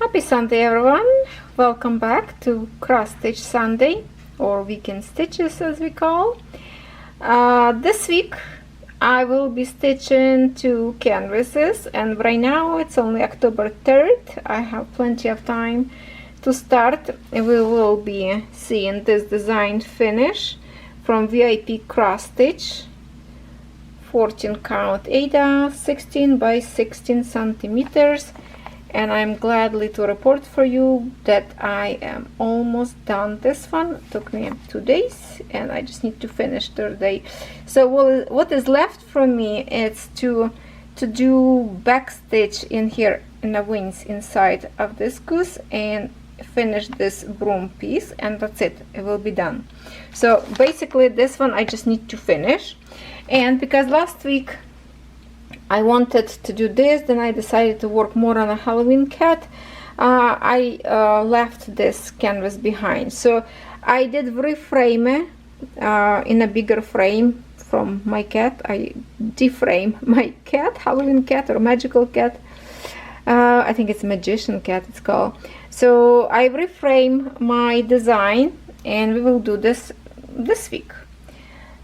Happy Sunday everyone, welcome back to Cross Stitch Sunday, or Weekend Stitches as we call. This week I will be stitching 2 canvases, and right now it's only October 3rd. I have plenty of time to start. We will be seeing this design finish from VIP Cross Stitch, 14 count Ada, 16 by 16 centimeters. And I'm gladly to report for you that I am almost done this one. It took me 2 days and I just need to finish third day. So what is left for me is to do back stitch in here in the wings inside of this goose and finish this broom piece, and that's it. It will be done. So basically this one I just need to finish, and because last week I wanted to do this, then I decided to work more on a Halloween cat. I left this canvas behind, so I did reframe it in a bigger frame from my cat. I deframe my cat, Halloween cat or magical cat. I think it's magician cat it's called. So I reframe my design and we will do this week.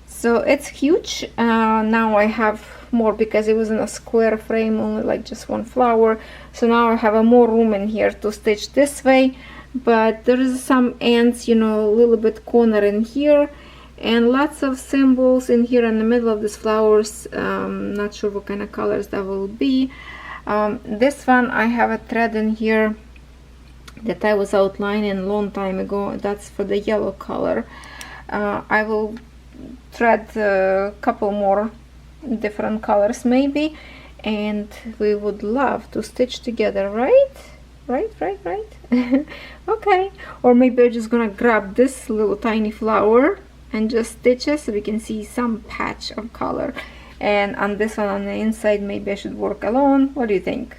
So it's huge. Now I have more because it was in a square frame, only like just one flower. So now I have a more room in here to stitch this way, but there is some ends, you know, a little bit corner in here, and lots of symbols in here in the middle of these flowers. Not sure what kind of colors that will be. This one I have a thread in here that I was outlining a long time ago. That's for the yellow color. I will thread a couple more different colors maybe, and we would love to stitch together, right? Okay, or maybe I'm just gonna grab this little tiny flower and just stitch it so we can see some patch of color. And on this one on the inside, maybe I should work alone. What do you think?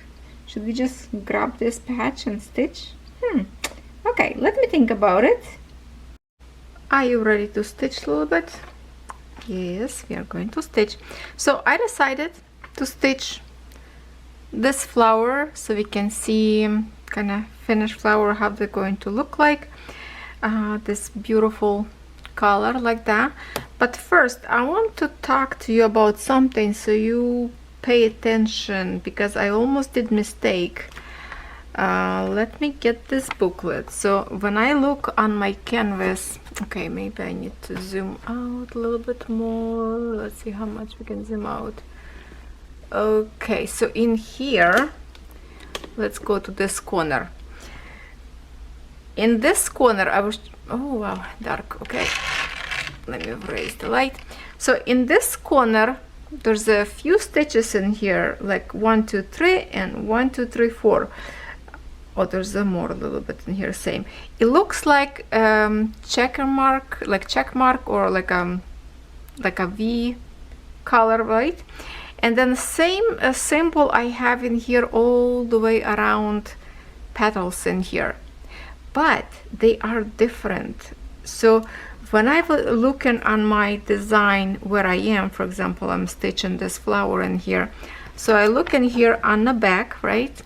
Should we just grab this patch and stitch? Okay, let me think about it. Are you ready to stitch a little bit? Yes, we are going to stitch. So I decided to stitch this flower so we can see kind of finished flower, how they're going to look like. This beautiful color like that. But first I want to talk to you about something, so you pay attention, because I almost did mistake. Let me get this booklet. So when I look on my canvas, okay, maybe I need to zoom out a little bit more. Let's see how much we can zoom out. Okay, so in here, let's go to this corner. In this corner I was, oh wow, dark. Okay, let me raise the light. So in this corner there's a few stitches in here, like 1 2 3 and 1 2 3 4. Oh, there's a more a little bit in here, same. It looks like check mark or like a V color, right? And then the same symbol I have in here all the way around petals in here, but they are different. So when I'm looking on my design where I am, for example, I'm stitching this flower in here. So I look in here on the back, right?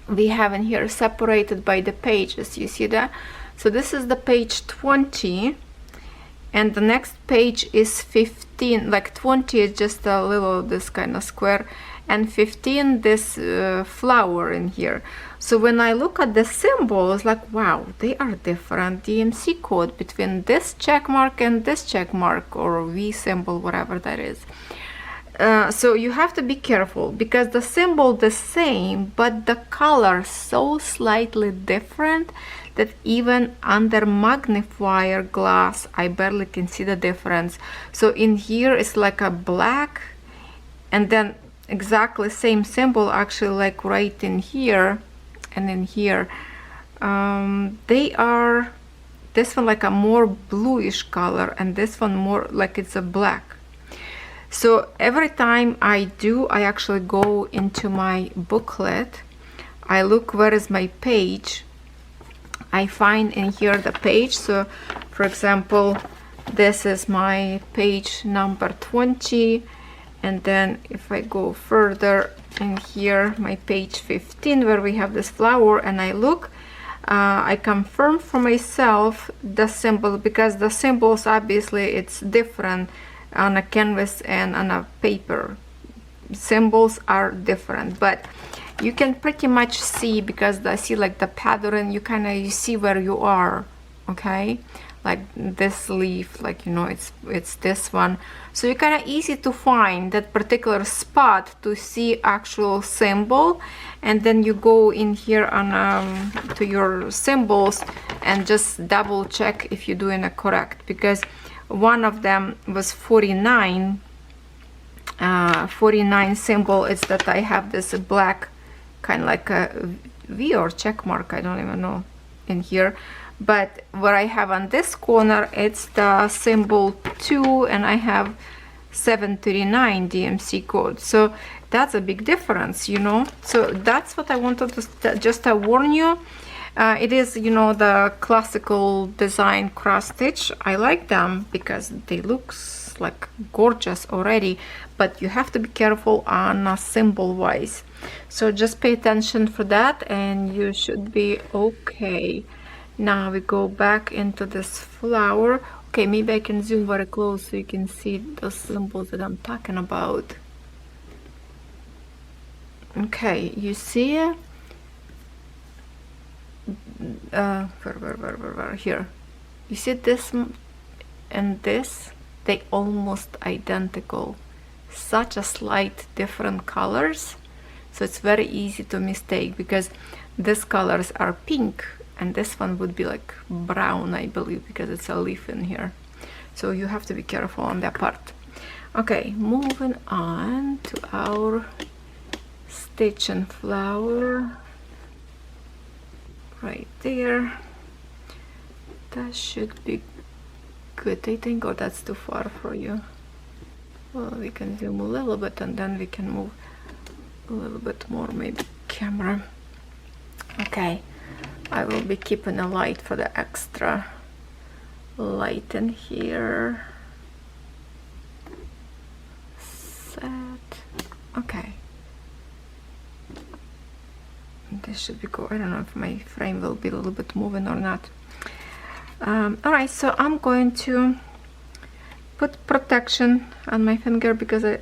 We have in here separated by the pages, you see that? So this is the page 20, and the next page is 15. Like 20 is just a little this kind of square, and 15 this flower in here. So when I look at the symbols, like wow, they are different. DMC code between this check mark and this check mark or V symbol, whatever that is. So you have to be careful, because the symbol the same, but the color so slightly different that even under magnifier glass I barely can see the difference. So in here it's like a black, and then exactly same symbol actually like right in here and in here. They are, this one like a more bluish color and this one more like it's a black. So every time I actually go into my booklet, I look where is my page. I find in here the page. So for example, this is my page number 20, and then if I go further, in here my page 15 where we have this flower, and I look, I confirm for myself the symbol, because the symbols obviously it's different on a canvas and on a paper. Symbols are different, but you can pretty much see, because I see like the pattern, you kind of, you see where you are, okay? Like this leaf, like, you know, it's this one, so you kind of easy to find that particular spot to see actual symbol, and then you go in here on to your symbols and just double check if you're doing it correct, because one of them was 49 symbol. It's that I have this black kind of like a V or check mark, I don't even know, in here. But what I have on this corner, it's the symbol 2, and I have 739 DMC code. So that's a big difference, you know. So that's what I wanted to just warn you. It is, you know, the classical design cross stitch. I like them because they look like gorgeous already, but you have to be careful on symbol wise. So just pay attention for that and you should be okay. Now we go back into this flower. Okay, maybe I can zoom very close so you can see those symbols that I'm talking about. Okay, you see it? Where? Here. You see this and this? They almost identical. Such a slight different colors. So it's very easy to mistake, because these colors are pink and this one would be like brown, I believe, because it's a leaf in here. So you have to be careful on that part. Okay, moving on to our stitch and flower. Right there. That should be good, I think. Oh, that's too far for you. Well, we can zoom a little bit and then we can move a little bit more, maybe camera. Okay, I will be keeping a light for the extra light in here. Set. Okay. This should be cool. I don't know if my frame will be a little bit moving or not. Alright, so I'm going to put protection on my finger because the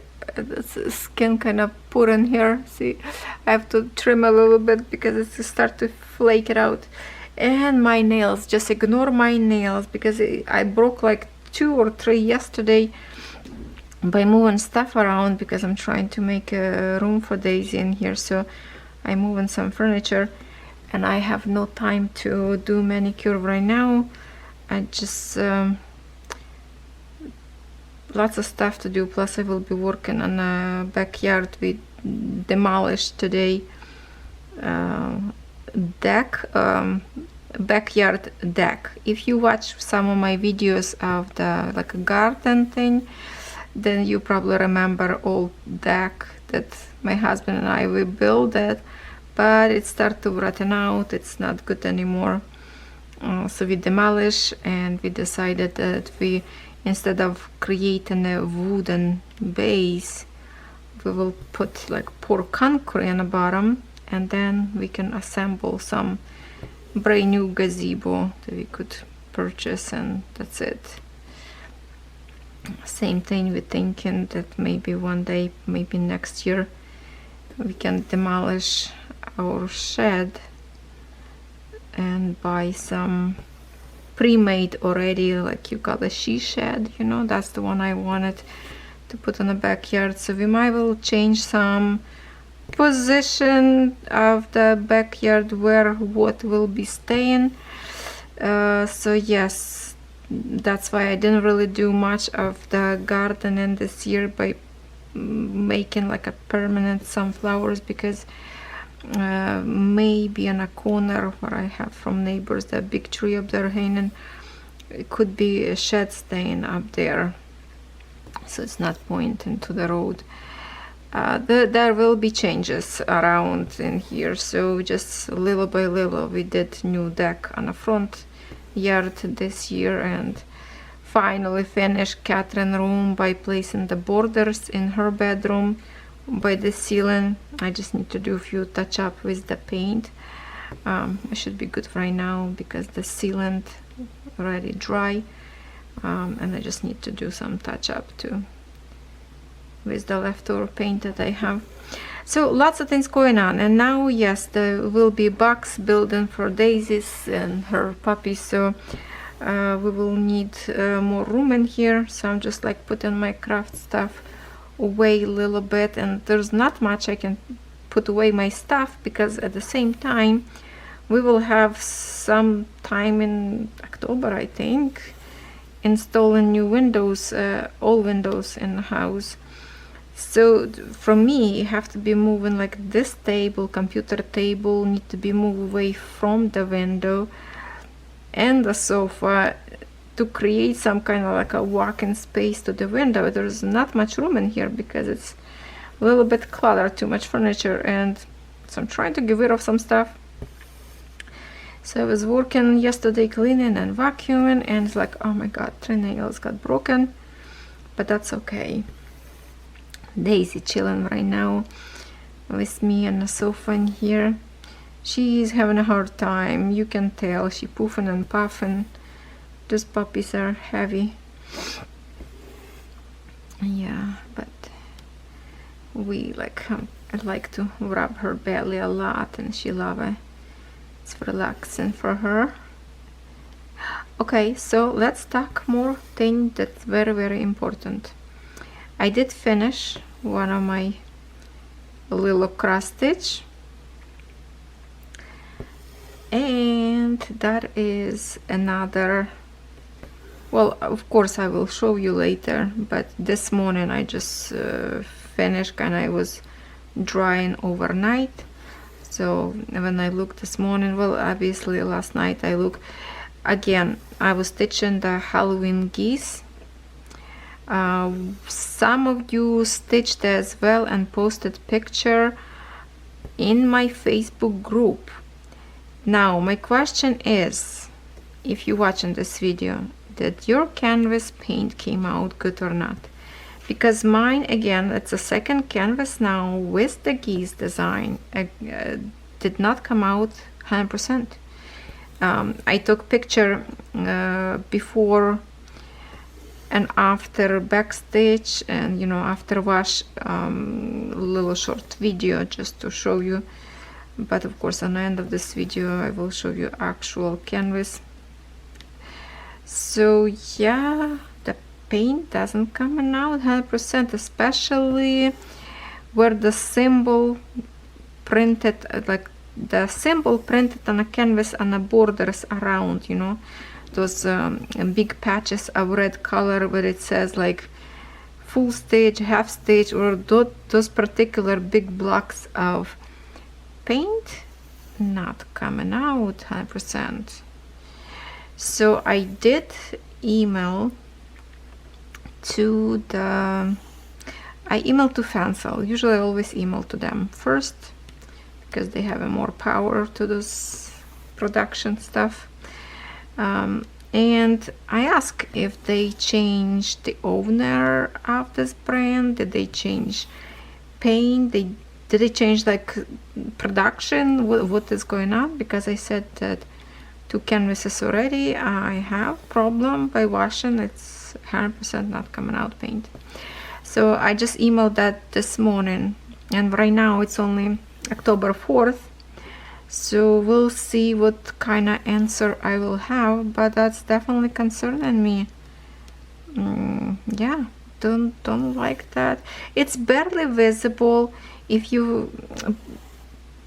skin kind of put in here. See, I have to trim a little bit because it's start to flake it out. And my nails, just ignore my nails because I broke like 2 or 3 yesterday by moving stuff around, because I'm trying to make a room for Daisy in here. So I'm moving some furniture and I have no time to do manicure right now. I just lots of stuff to do, plus I will be working on a backyard. We demolished today backyard deck. If you watch some of my videos of the like a garden thing, then you probably remember old deck that my husband and I we built it, but it started to rotten out. It's not good anymore. So we demolished and we decided that we, instead of creating a wooden base, we will put like pour concrete on the bottom, and then we can assemble some brand new gazebo that we could purchase, and that's it. Same thing, we're thinking that maybe one day, maybe next year, we can demolish our shed and buy some pre-made already, like you call a she shed, you know, that's the one I wanted to put in the backyard. So we might will change some position of the backyard where what will be staying. So yes, that's why I didn't really do much of the gardening this year by making like a permanent sunflowers, because maybe in a corner where I have from neighbors that big tree up there hanging, it could be a shed staying up there, so it's not pointing to the road. There will be changes around in here, so just little by little. We did new deck on the front yard this year, and finally finished Catherine's room by placing the borders in her bedroom by the ceiling. I just need to do a few touch up with the paint. I should be good right now because the sealant already dry, and I just need to do some touch up too with the leftover paint that I have. So lots of things going on, and now yes, there will be box building for Daisy's and her puppies, so we will need more room in here. So I'm just like putting my craft stuff away a little bit, and there's not much I can put away my stuff because at the same time we will have some time in October, I think, installing new windows, all windows in the house. So for me, you have to be moving like this table, computer table, need to be moved away from the window and the sofa to create some kind of like a walk-in space to the window. There's not much room in here because it's a little bit cluttered, too much furniture, and so I'm trying to get rid of some stuff. So I was working yesterday cleaning and vacuuming, and it's like, oh my god, 3 nails got broken, but that's okay. Daisy chilling right now with me on the sofa in here. She's having a hard time, you can tell. She poofing and puffing. Those puppies are heavy. Yeah, but we like, I like to rub her belly a lot, and she love it. It's relaxing for her. Okay, so let's talk more thing that's very, very important. I did finish one of my little cross stitch, and that is another, well, of course I will show you later, but this morning I just finished, and I was drying overnight. So when I looked this morning, well, obviously last night I looked again, I was stitching the Halloween geese. Some of you stitched as well and posted picture in my Facebook group. Now my question is, if you're watching this video, did your canvas paint came out good or not? Because mine, again, it's a second canvas now with the geese design, did not come out 100%. I took picture before and after backstage, and after wash, little short video just to show you, but of course on the end of this video I will show you actual canvas. So yeah, the paint doesn't come out 100%, especially where the symbol printed, like the symbol printed on a canvas and the borders around, those big patches of red color where it says like full stitch, half stitch, or those particular big blocks of paint not coming out 100%. So I did email to I emailed to FANSELLS. Usually I always email to them first because they have more power to this production stuff. And I asked if they changed the owner of this brand. Did they change paint? Did they change like production? What is going on? Because I said that 2 canvases already. I have problem by washing. It's 100% not coming out paint. So I just emailed that this morning, and right now it's only October 4th. So we'll see what kind of answer I will have, but that's definitely concerning me. Yeah, don't like that. It's barely visible. If you,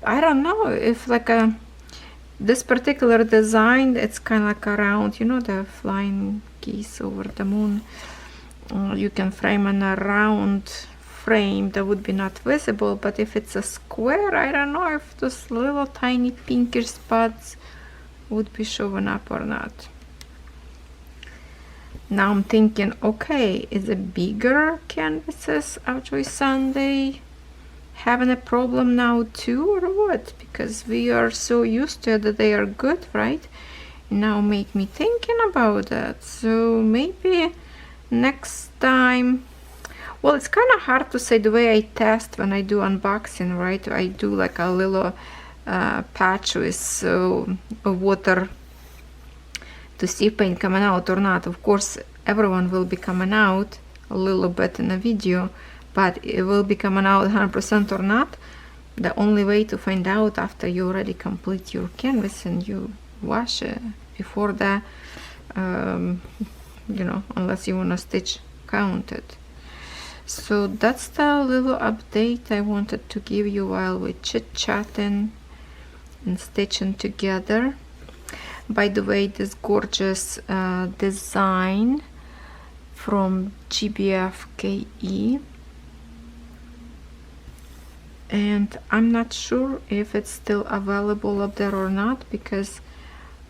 I don't know if like this particular design, it's kind of like around, the flying geese over the moon. You can frame an round frame that would be not visible, but if it's a square, I don't know if those little tiny pinkish spots would be showing up or not. Now I'm thinking, okay, is the bigger canvases of Joy Sunday having a problem now too, or what? Because we are so used to it that they are good, right? Now make me thinking about that. So maybe next time, Well, it's kind of hard to say the way I test when I do unboxing, right? I do like a little patch with water to see if paint coming out or not. Of course, everyone will be coming out a little bit in a video, but it will be coming out 100% or not. The only way to find out after you already complete your canvas and you wash it before that, you know, unless you want to stitch count it. So that's the little update I wanted to give you while we're chit-chatting and stitching together. By the way, this gorgeous design from GBFKE, and I'm not sure if it's still available up there or not, because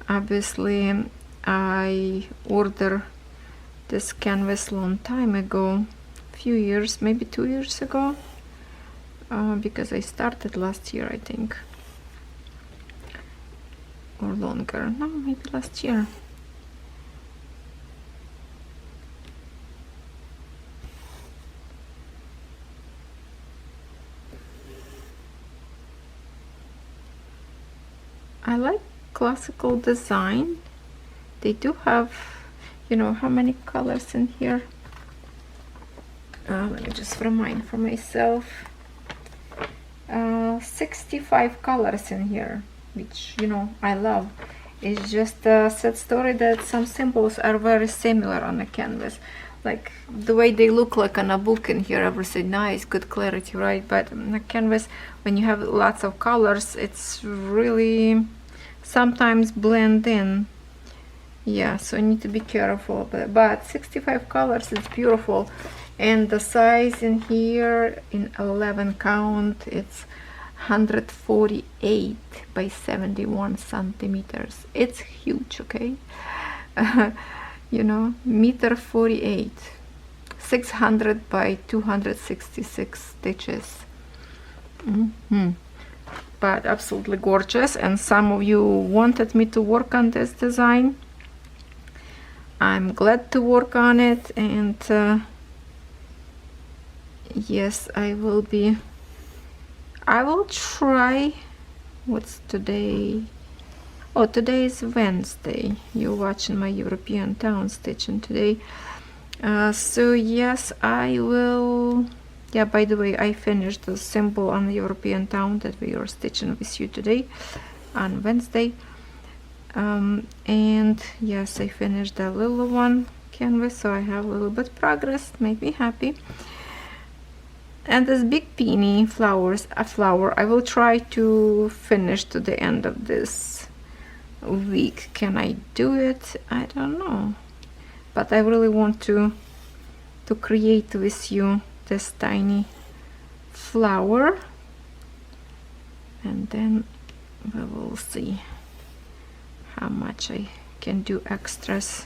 obviously I ordered this canvas long time ago, few years, maybe 2 years ago, because I started last year, I think, or longer. No, maybe last year. I like classical design. They do have, you know, how many colors in here? Let me just remind for myself. 65 colors in here, which, you know, I love. It's just a sad story that some symbols are very similar on the canvas, like the way they look like on a book in here. Everything nice, good clarity, right? But on the canvas, when you have lots of colors, it's really sometimes blend in. Yeah, so you need to be careful. But 65 colors is beautiful. And the size in here in 11 count, it's 148 by 71 centimeters. It's huge, okay? You know, meter 48, 600 by 266 stitches. But absolutely gorgeous. And some of you wanted me to work on this design. I'm glad to work on it, and yes, I will try. What's today? Oh, today is Wednesday. You're watching my European town stitching today. So yes, I will. Yeah, by the way, I finished the symbol on the European town that we are stitching with you today on Wednesday. And yes, I finished that little one canvas, so I have a little bit progress. Made me happy. And this big peony flowers, a flower, I will try to finish to the end of this week. Can I do it? I don't know, but I really want to create with you this tiny flower, and then we will see how much I can do extras.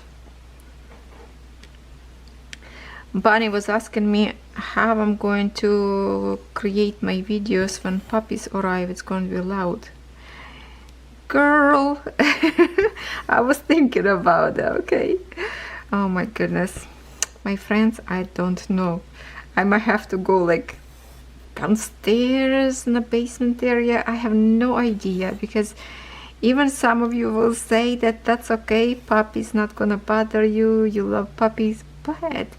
Bonnie was asking me how I'm going to create my videos when puppies arrive. It's going to be loud. Girl, I was thinking about that, okay? Oh my goodness. My friends, I don't know. I might have to go like downstairs in the basement area. I have no idea, because even some of you will say that that's okay, puppy's not gonna bother you, you love puppies. But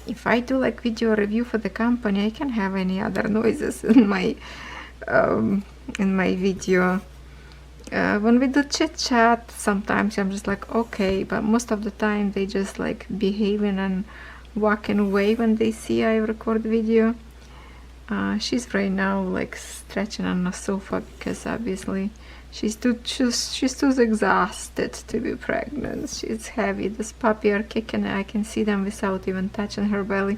if I do like video review for the company, I can have any other noises in my video. When we do chit chat, sometimes I'm just like okay, but most of the time they just like behaving and walking away when they see I record video. She's right now like stretching on the sofa, because obviously she's too exhausted to be pregnant. She's heavy. This puppy are kicking. I can see them without even touching her belly.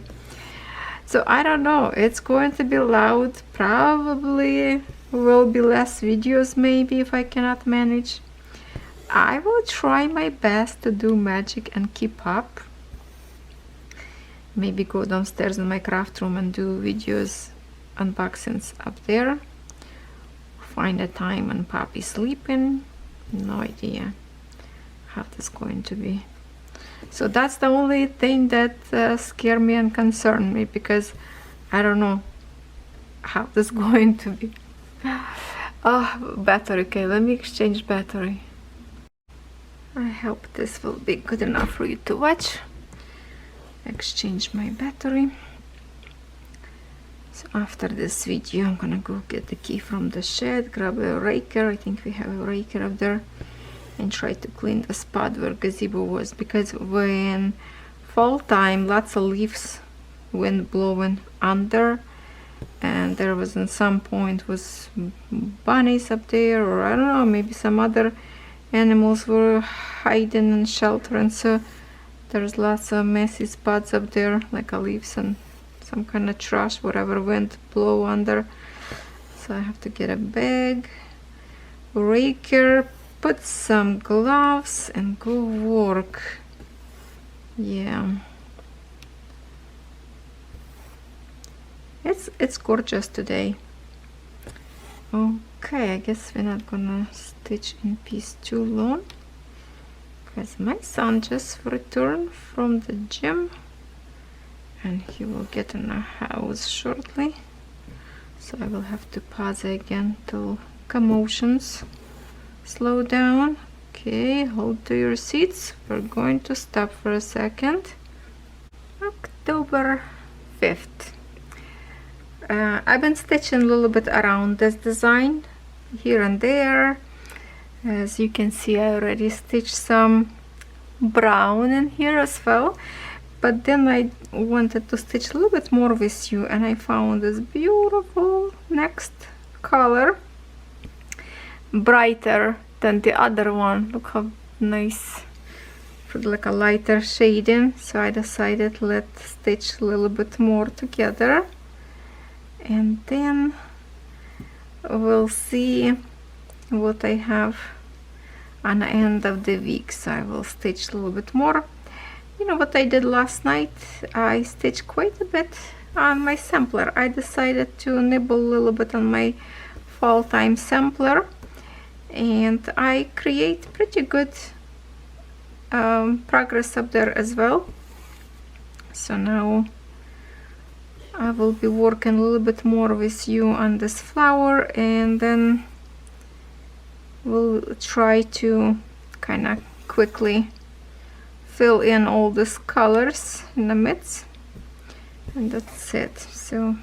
So I don't know. It's going to be loud. Probably will be less videos, maybe, if I cannot manage. I will try my best to do magic and keep up. Maybe go downstairs in my craft room and do videos, unboxings up there. Find a time when puppy's sleeping. No idea how this is going to be. So that's the only thing that scared me and concerned me, because I don't know how this is going to be. Oh, battery. Okay, let me exchange battery. I hope this will be good enough for you to watch. Exchange my battery. So after this video, I'm gonna go get the key from the shed, grab a raker. I think we have a raker up there, and try to clean the spot where gazebo was, because when fall time, lots of leaves, wind blowing under, and there was at some point was bunnies up there, or I don't know, maybe some other animals were hiding and sheltering, so there's lots of messy spots up there, like leaves and some kind of trash, whatever wind blow under. So I have to get a bag, raker, put some gloves, and go work. Yeah, it's gorgeous today. Okay, I guess we're not gonna stitch in piece too long, because my son just returned from the gym and he will get in the house shortly, so I will have to pause again till commotions slow down. Okay, hold to your seats. We're going to stop for a second. October 5th. I've been stitching a little bit around this design here and there. As you can see, I already stitched some brown in here as well, but then I wanted to stitch a little bit more with you, and I found this beautiful next color, brighter than the other one. Look how nice, like a lighter shading. So I decided let's stitch a little bit more together, and then we'll see what I have on the end of the week. So I will stitch a little bit more. You know what I did last night? I stitched quite a bit on my sampler. I decided to nibble a little bit on my fall time sampler, and I create pretty good progress up there as well. So now I will be working a little bit more with you on this flower, and then we'll try to kind of quickly fill in all these colors in the midst, and that's it. So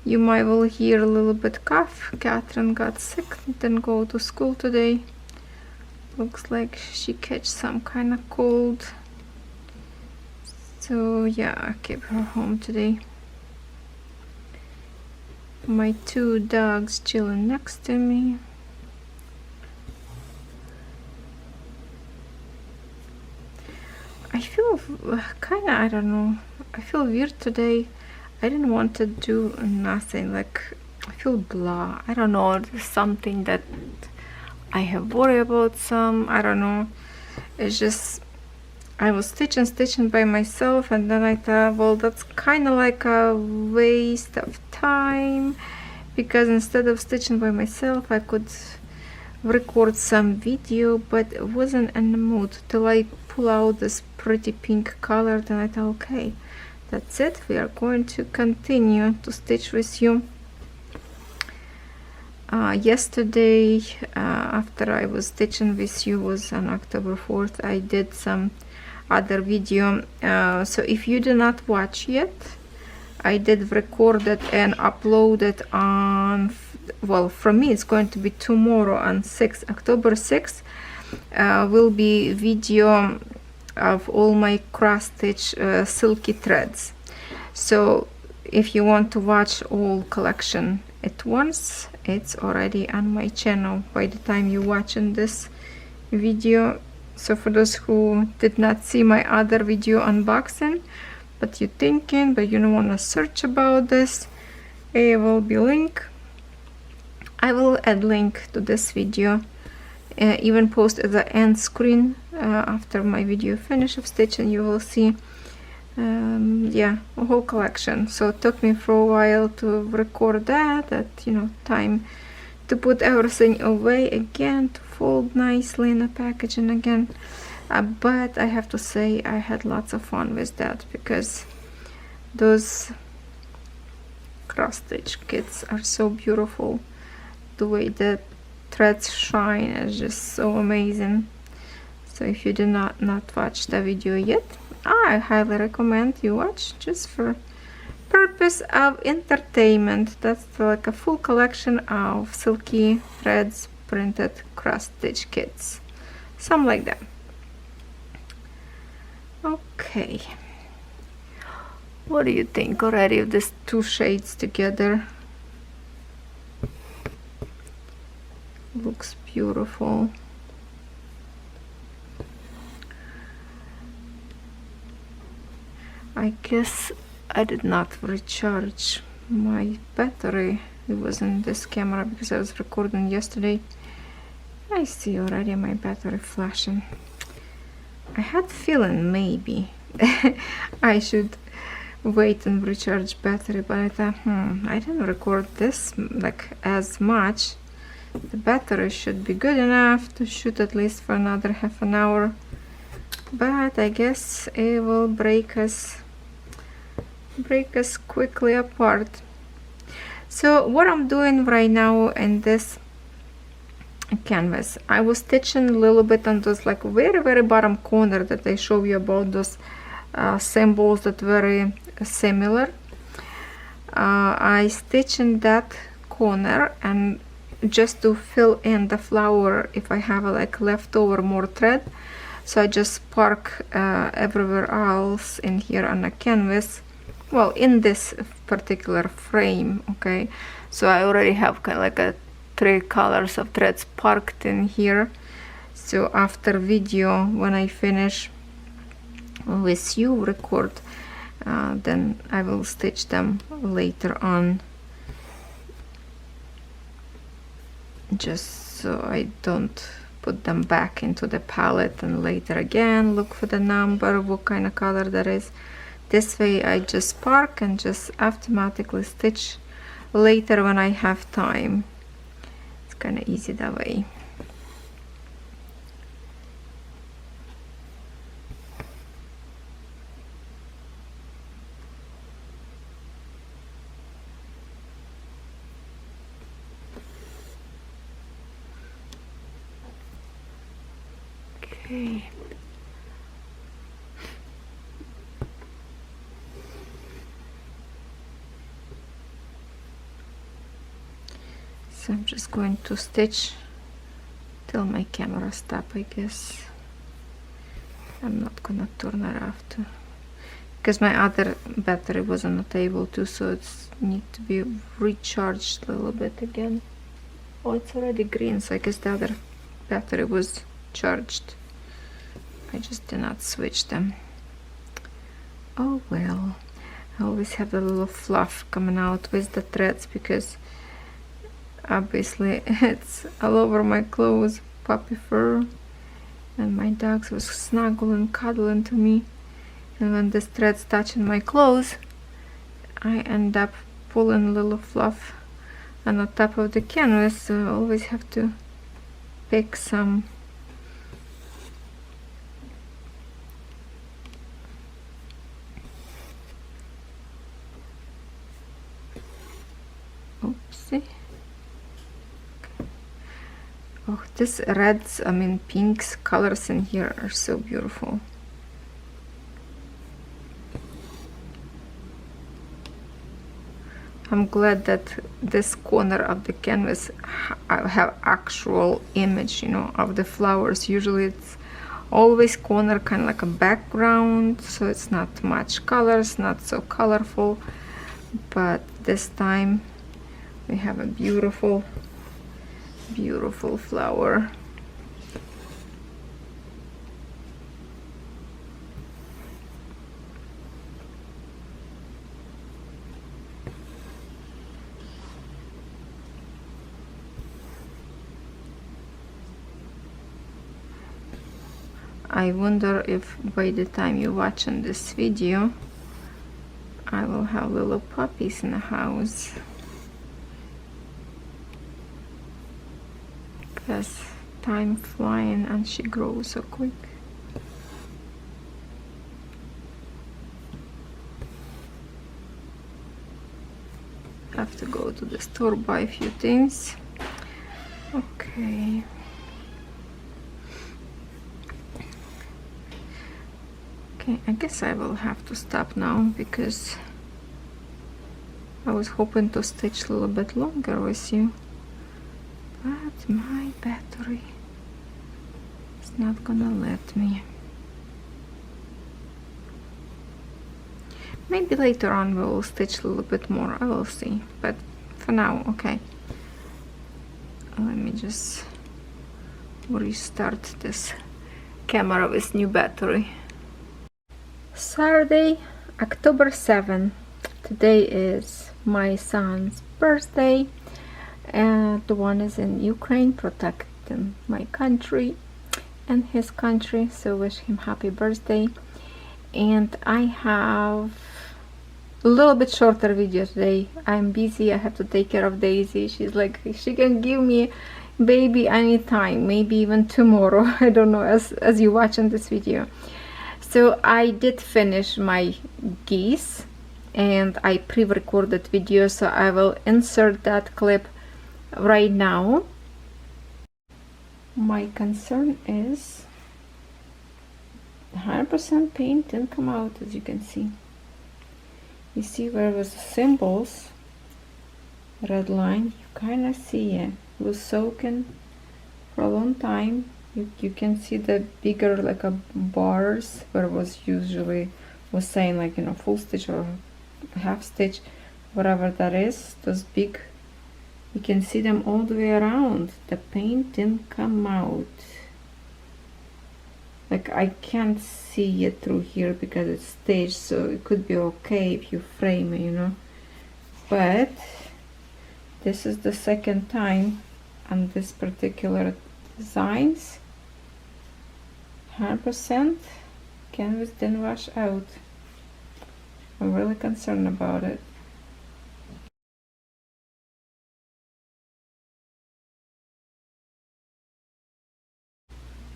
you might will hear a little bit cough. Catherine got sick, didn't go to school today. Looks like she catch some kind of cold. So yeah, I kept her home today. My two dogs chilling next to me. I feel kind of, I don't know, I feel weird today. I didn't want to do nothing, like I feel blah. I don't know, there's something that I have worry about some, I don't know. It's just, I was stitching by myself, and then I thought, well, that's kind of like a waste of time, because instead of stitching by myself, I could record some video, but it wasn't in the mood till I pull out this pretty pink color. Then I thought, okay, that's it, we are going to continue to stitch with you. Yesterday, after I was stitching with you, was on October 4th, I did some other video. So if you do not watch yet, I did record it and upload it on, well, from me it's going to be tomorrow on October 6th. Will be video of all my cross stitch silky threads. So if you want to watch all collection at once, it's already on my channel by the time you're watching this video. So for those who did not see my other video unboxing, but you're thinking, but you don't want to search about this, it will be link. I will add link to this video, even post at the end screen after my video finish of stitching. You will see yeah, a whole collection. So it took me for a while to record that, you know, time to put everything away again, to fold nicely in the packaging again. but I have to say I had lots of fun with that, because those cross stitch kits are so beautiful. The way the threads shine is just so amazing. So if you did not watch the video yet, I highly recommend you watch, just for purpose of entertainment. That's like a full collection of silky threads printed cross stitch kits, something like that. Okay, what do you think already of these two shades together? Looks beautiful. I guess I did not recharge my battery. It was in this camera because I was recording yesterday. I see already my battery flashing. I had feeling maybe I should wait and recharge battery, but I thought, I didn't record this like as much. The battery should be good enough to shoot at least for another half an hour, but I guess it will break us quickly apart. So what I'm doing right now in this canvas, I was stitching a little bit on those like very bottom corner that I show you about, those symbols that very similar. I stitch in that corner, and just to fill in the flower if I have like leftover more thread, so I just park everywhere else in here on the canvas, well, in this particular frame. Okay, so I already have kind of like a 3 colors of threads parked in here. So after video, when I finish with you record, then I will stitch them later on, just so I don't put them back into the palette and later again look for the number, what kind of color that is. This way I just park and just automatically stitch later when I have time. It's kind of easy that way. Okay. So I'm just going to stitch till my camera stops, I guess. I'm not gonna turn it off too, because my other battery was on the table too, so it's need to be recharged a little bit again. Oh, it's already green, so I guess the other battery was charged. I just did not switch them. Oh well, I always have a little fluff coming out with the threads, because obviously it's all over my clothes, puppy fur, and my dogs was snuggling, cuddling to me, and when this thread's touching my clothes, I end up pulling a little fluff on the top of the canvas, so I always have to pick some. Oopsie. Oh, this reds, I mean pinks colors in here are so beautiful. I'm glad that this corner of the canvas I have actual image, you know, of the flowers. Usually it's always corner kind of like a background, so it's not much colors, not so colorful, but this time we have a beautiful flower. I wonder if by the time you're watching this video I will have little puppies in the house, because time flying and she grows so quick. to go to the store, buy a few things. Okay. Okay, I guess I will have to stop now because I was hoping to stitch a little bit longer with you, but my battery is not gonna let me. Maybe later on we will stitch a little bit more, I will see, but for now, okay. Let me just restart this camera with new battery. Saturday, October 7th. Today is my son's birthday, and the one is in Ukraine protecting my country and his country, so wish him happy birthday. And I have a little bit shorter video today. I'm busy, I have to take care of Daisy. She's like, she can give me baby anytime, maybe even tomorrow. I don't know, as you watching this video. So I did finish my geese and I pre-recorded video, so I will insert that clip right now. My concern is 100% paint didn't come out, as you can see. You see where was the symbols, red line, you kind of see it was soaking for a long time. You can see the bigger like a bars where it was usually was saying like, you know, full stitch or half stitch, whatever that is, those big, you can see them all the way around. The paint didn't come out. Like I can't see it through here because it's staged, so it could be okay if you frame it, you know. But this is the second time on this particular designs. 100% canvas didn't wash out. I'm really concerned about it.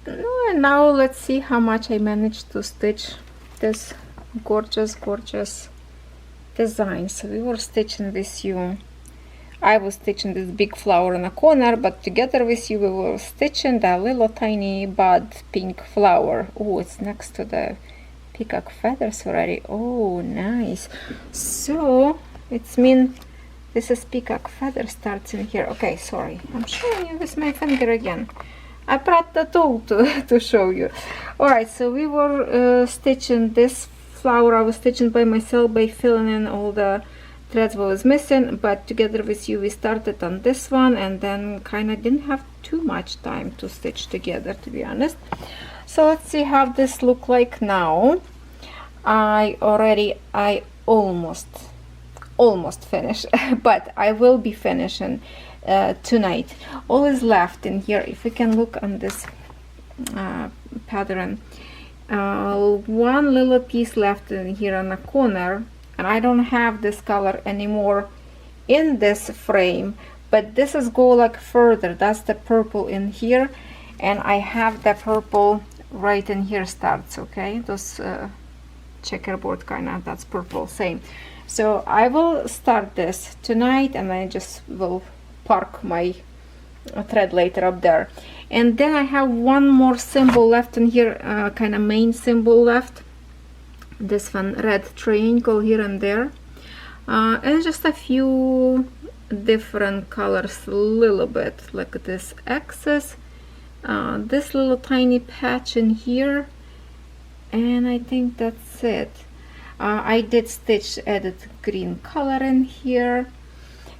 And now let's see how much I managed to stitch this gorgeous design. So we were stitching with you, I was stitching this big flower in a corner, but together with you we were stitching the little tiny bud pink flower. Oh, it's next to the peacock feathers already. Oh, nice. So it's mean this is peacock feather starts in here. Okay, sorry, I'm showing you with my finger again. I brought the tool to show you. Alright, so we were stitching this flower. I was stitching by myself by filling in all the threads what was missing, but together with you we started on this one, and then kind of didn't have too much time to stitch together, to be honest. So let's see how this look like now. I almost finished but I will be finishing tonight. All is left in here, if we can look on this pattern, one little piece left in here on the corner, and I don't have this color anymore in this frame, but this is go like further. That's the purple in here, and I have the purple right in here starts. Okay, those checkerboard kind of, that's purple, same. So I will start this tonight, and I just will park my thread later up there. And then I have one more symbol left in here, kind of main symbol left, this one, red triangle here and there, and just a few different colors, a little bit like this axis, this little tiny patch in here, and I think that's it. I did stitch added green color in here.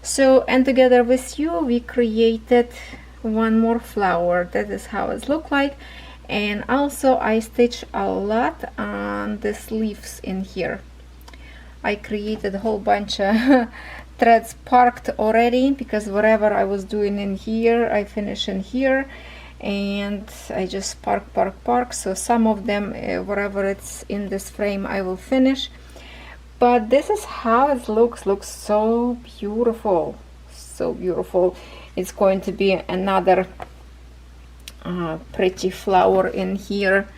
So, and together with you we created one more flower. That is how it look like. And also I stitched a lot on these leaves in here. I created a whole bunch of threads parked already, because whatever I was doing in here I finish in here, and I just park. So some of them, whatever it's in this frame, I will finish. But this is how it looks so beautiful, so beautiful. It's going to be another pretty flower in here.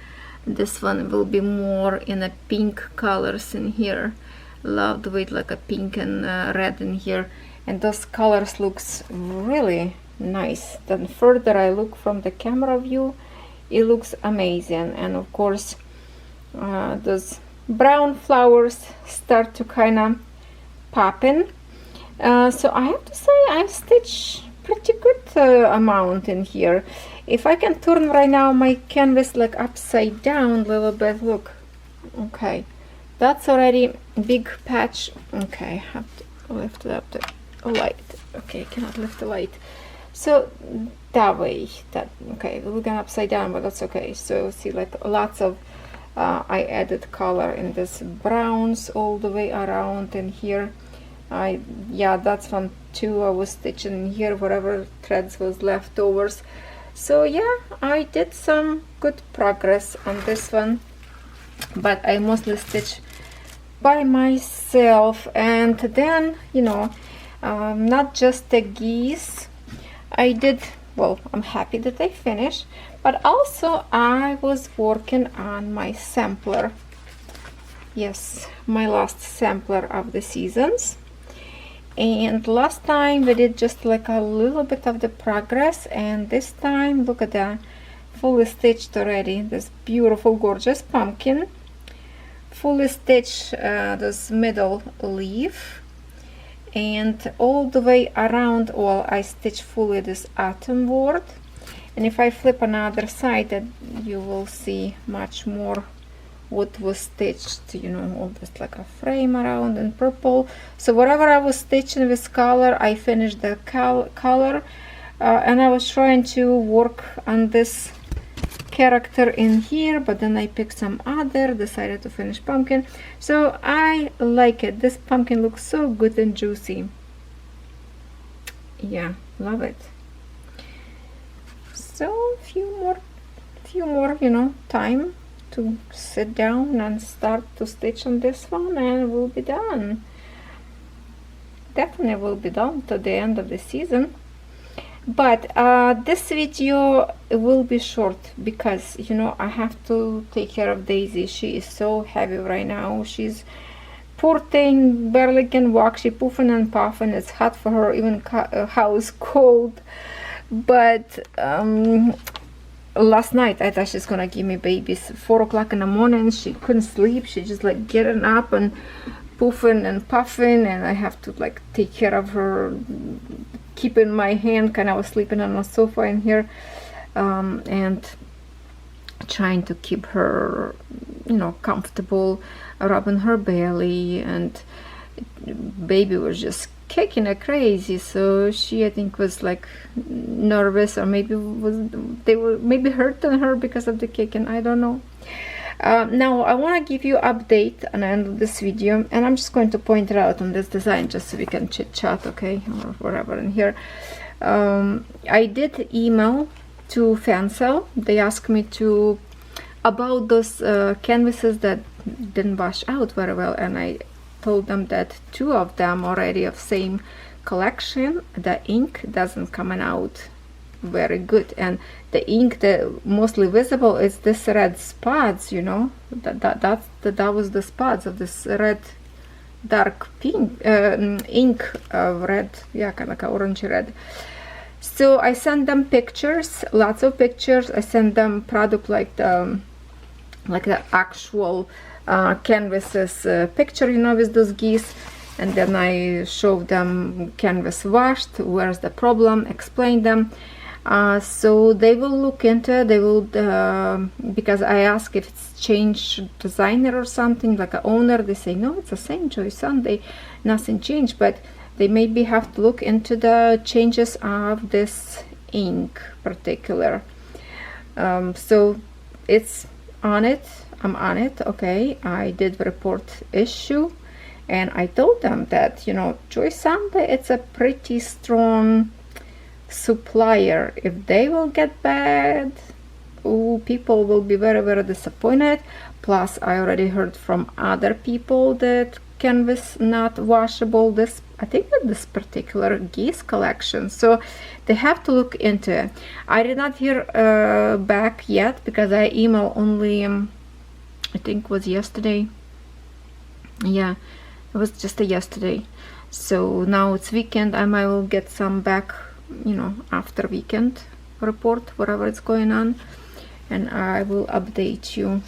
This one will be more in a pink colors in here. Love the way like a pink and red in here. and those colors looks really nice. The further I look from the camera view, it looks amazing. And of course those brown flowers start to kind of pop in. So I have to say I've stitched pretty good amount in here. If I can turn right now my canvas like upside down a little bit, look, okay, that's already big patch. Okay, I have to lift up the light. Okay, I cannot lift the light. So that way, that, okay, we're looking upside down, but that's okay. So see, like lots of I added color in this browns all the way around in here. Yeah, that's from 2 I was stitching in here, whatever threads was leftovers. So yeah, I did some good progress on this one, but I mostly stitch by myself. And then, you know, not just the geese I did, well, I'm happy that I finished, but also I was working on my sampler. Yes, my last sampler of the seasons. And last time we did just like a little bit of the progress, and this time look at that, fully stitched already, this beautiful gorgeous pumpkin, fully stitched this middle leaf, and all the way around all I stitched fully this autumn board. And if I flip another side, that you will see much more what was stitched, you know, all this like a frame around in purple. So whatever I was stitching with color, I finished the color, and I was trying to work on this character in here, but then I picked some other, decided to finish pumpkin. So I like it. This pumpkin looks so good and juicy. Yeah, love it. So few more, you know, time to sit down and start to stitch on this one, and we'll be done. Definitely will be done to the end of the season. But this video will be short because, you know, I have to take care of Daisy. She is so heavy right now. She's poor thing, barely can walk. She puffing and puffing. It's hot for her, even house cold. But last night I thought she's gonna give me babies. 4 o'clock in the morning, she couldn't sleep. She just like getting up and puffing and puffing, and I have to like take care of her, keeping my hand, kind of was sleeping on the sofa in here, and trying to keep her, you know, comfortable, rubbing her belly, and baby was just kicking her crazy. So she, I think, was like nervous, or maybe they were maybe hurting her because of the kicking, I don't know. Now I want to give you update on the end of this video, and I'm just going to point it out on this design just so we can chit chat, okay, or whatever in here. I did email to Fansell. They asked me to about those canvases that didn't wash out very well, and I told them that 2 of them already of same collection, the ink doesn't coming out very good, and the ink that mostly visible is this red spots, you know, that was the spots of this red dark pink ink of red, yeah, kind of like orange red. So I sent them pictures, lots of pictures. I sent them product like the actual canvases picture, you know, with those geese, and then I showed them canvas washed, where's the problem, explain them. So they will look into it. They will because I asked if it's changed designer or something, like a owner. They say no, it's the same Joy Sunday, nothing changed, but they maybe have to look into the changes of this ink particular. So it's on it, I'm on it, okay. I did report issue, and I told them that, you know, Joy Sunday, it's a pretty strong supplier. If they will get bad, ooh, people will be very, very disappointed. Plus I already heard from other people that canvas not washable, this, I think that this particular geese collection, so they have to look into it. I did not hear back yet because I emailed only I think was yesterday. Yeah, it was just yesterday. So now it's weekend. I might will get some back, you know, after weekend report, whatever it's going on, and I will update you.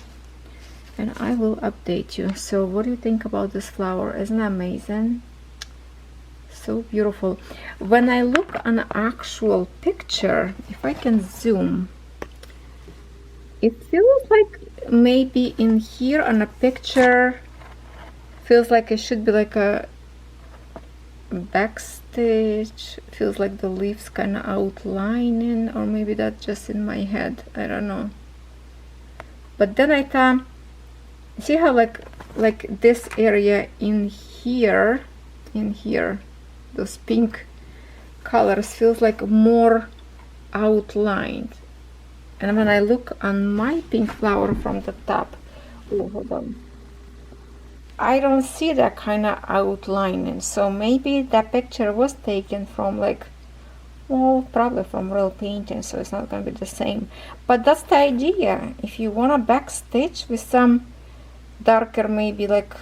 So what do you think about this flower? Isn't it amazing? So beautiful. When I look on an actual picture, if I can zoom, it feels like maybe in here on a picture feels like it should be like a backstitch. Feels like the leaves kind of outlining, or maybe that's just in my head, I don't know. But then I thought, see how like this area in here, those pink colors feels like more outlined. And when I look on my pink flower from the top, oh, hold on, I don't see that kind of outlining. So maybe that picture was taken from like, well, probably from real painting, so it's not going to be the same. But that's the idea. If you want to back stitch with some darker, maybe like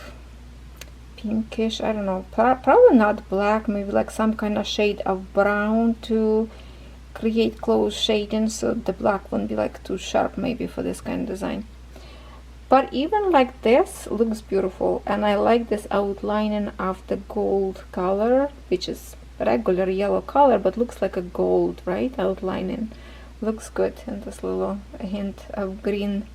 pinkish, I don't know, probably not black, maybe like some kind of shade of brown to create close shading, so the black won't be like too sharp maybe for this kind of design. But even like this looks beautiful, and I like this outlining of the gold color, which is regular yellow color but looks like a gold, right? Outlining looks good, and this little hint of green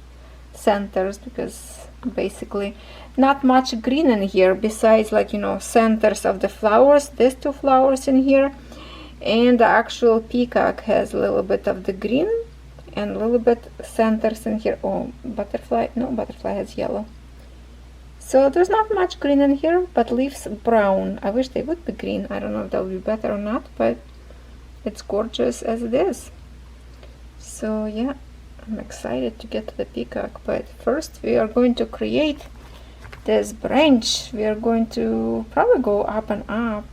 centers, because basically not much green in here besides, like, you know, centers of the flowers, these two flowers in here, and the actual peacock has a little bit of the green and a little bit centers in here. Oh, butterfly, no, butterfly has yellow. So there's not much green in here, but leaves brown. I wish they would be green. I don't know if that would be better or not, but it's gorgeous as it is. So yeah, I'm excited to get to the peacock, but first we are going to create this branch. We are going to probably go up and up.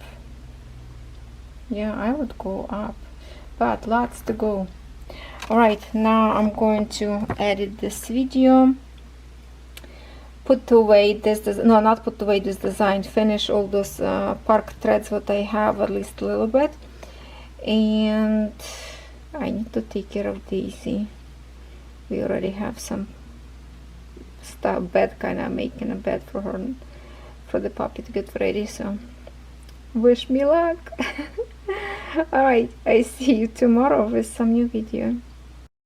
Yeah, I would go up, but lots to go. Alright, now I'm going to edit this video, put away this, no, not put away this design, finish all those park threads what I have, at least a little bit, and I need to take care of Daisy. We already have some stuff, bed, kind of making a bed for her, for the puppy to get ready, so wish me luck. Alright, I see you tomorrow with some new video.